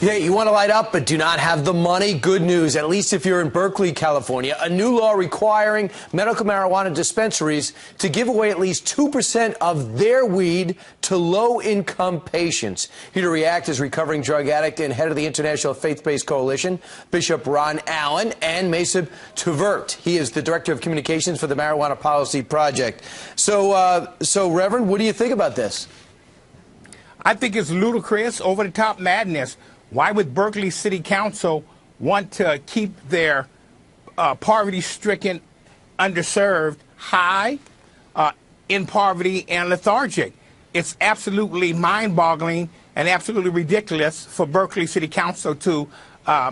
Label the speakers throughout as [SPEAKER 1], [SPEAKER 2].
[SPEAKER 1] Yeah, you want to light up but do not have the money? Good news, at least if you're in Berkeley, California. A new law requiring medical marijuana dispensaries to give away at least 2% of their weed to low-income patients. Here to react is recovering drug addict and head of the International Faith-Based Coalition, Bishop Ron Allen, and Mesa Tuvert. He is the Director of Communications for the Marijuana Policy Project. So Reverend, what do you think about this?
[SPEAKER 2] I think it's ludicrous, over-the-top madness. Why would Berkeley City Council want to keep their poverty-stricken, underserved high, in poverty and lethargic? It's absolutely mind-boggling and absolutely ridiculous for Berkeley City Council to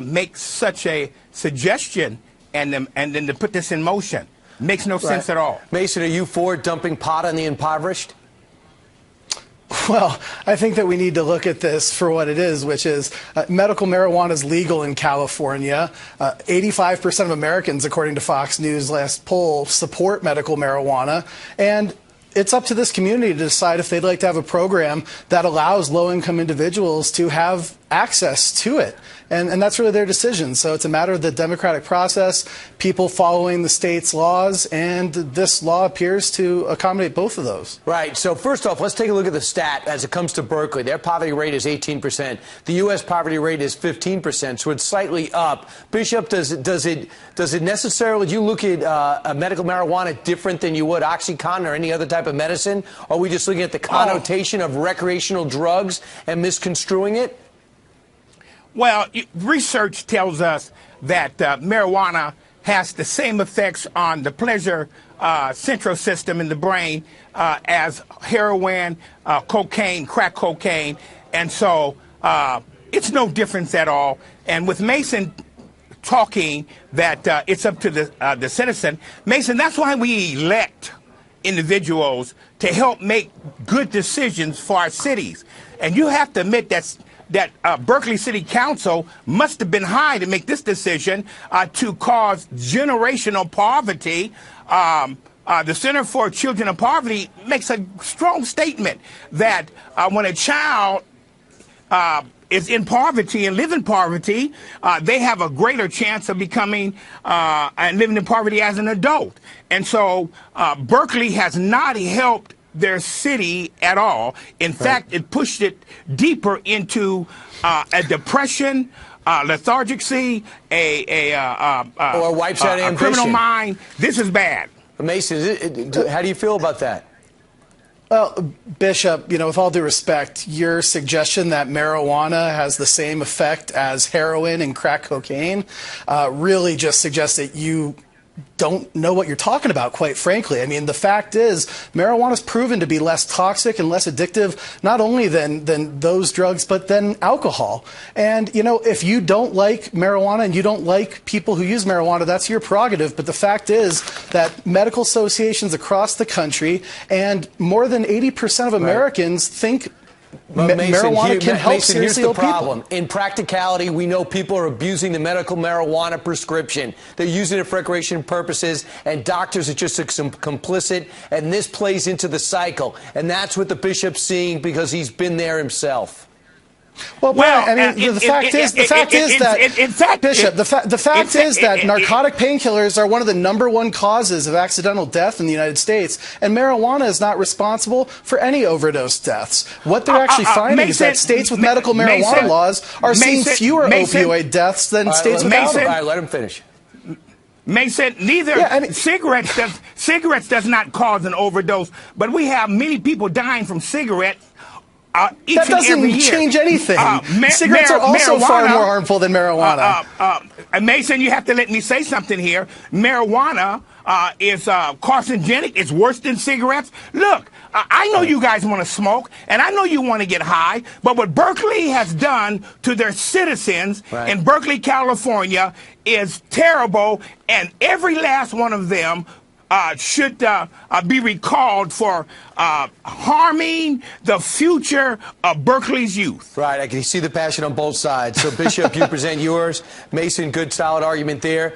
[SPEAKER 2] make such a suggestion and then to put this in motion. Makes no sense at all.
[SPEAKER 1] Mason, are you for dumping pot on the impoverished?
[SPEAKER 3] Well, I think that we need to look at this for what it is, which is medical marijuana is legal in California. 85% of Americans, according to Fox News' last poll, support medical marijuana. And it's up to this community to decide if they'd like to have a program that allows low-income individuals to have access to it. And that's really their decision. So it's a matter of the democratic process, people following the state's laws, and this law appears to accommodate both of those.
[SPEAKER 1] Right. So first off, let's take a look at the stat as it comes to Berkeley. Their poverty rate is 18%. The U.S. poverty rate is 15%, so it's slightly up. Bishop, does it necessarily, do you look at medical marijuana different than you would OxyContin or any other type of medicine? Or are we just looking at the connotation of recreational drugs and misconstruing it?
[SPEAKER 2] Well, research tells us that marijuana has the same effects on the pleasure central system in the brain as heroin, cocaine, crack cocaine, and so it's no difference at all. And with Mason talking that it's up to the citizen, Mason, that's why we elect individuals to help make good decisions for our cities. And you have to admit that Berkeley City Council must have been high to make this decision to cause generational poverty. The Center for Children of Poverty makes a strong statement that when a child is in poverty and live in poverty, they have a greater chance of becoming and living in poverty as an adult. And so Berkeley has not helped their city at all. In fact, it pushed it deeper into a depression, lethargicy,
[SPEAKER 1] or wipes out ambition.
[SPEAKER 2] A criminal mind. This is bad.
[SPEAKER 1] Mason, how do you feel about that?
[SPEAKER 3] Well, Bishop, with all due respect, your suggestion that marijuana has the same effect as heroin and crack cocaine really just suggests that you don't know what you're talking about, quite frankly. I mean, the fact is, marijuana is proven to be less toxic and less addictive, not only than those drugs, but than alcohol. And, if you don't like marijuana and you don't like people who use marijuana, that's your prerogative. But the fact is that medical associations across the country and more than 80% of Americans think marijuana can help seriously ill people.
[SPEAKER 1] In practicality, we know people are abusing the medical marijuana prescription. They're using it for recreation purposes, and doctors are just complicit, and this plays into the cycle. And that's what the bishop's seeing because he's been there himself.
[SPEAKER 3] Well, the fact is that narcotic painkillers are one of the #1 causes of accidental death in the United States, and marijuana is not responsible for any overdose deaths. What they're actually finding is that states with medical marijuana laws are seeing fewer opioid deaths than states without them.
[SPEAKER 1] All right, let him finish.
[SPEAKER 2] Mason, cigarettes does not cause an overdose, but we have many people dying from cigarettes.
[SPEAKER 3] That doesn't change anything. Cigarettes are also far more harmful than marijuana.
[SPEAKER 2] Mason, you have to let me say something here. Marijuana is carcinogenic. It's worse than cigarettes. Look, I know you guys want to smoke, and I know you want to get high, but what Berkeley has done to their citizens in Berkeley, California is terrible, and every last one of them should be recalled for harming the future of Berkeley's youth.
[SPEAKER 1] Right, I can see the passion on both sides. So, Bishop, you present yours. Mason, good, solid argument there.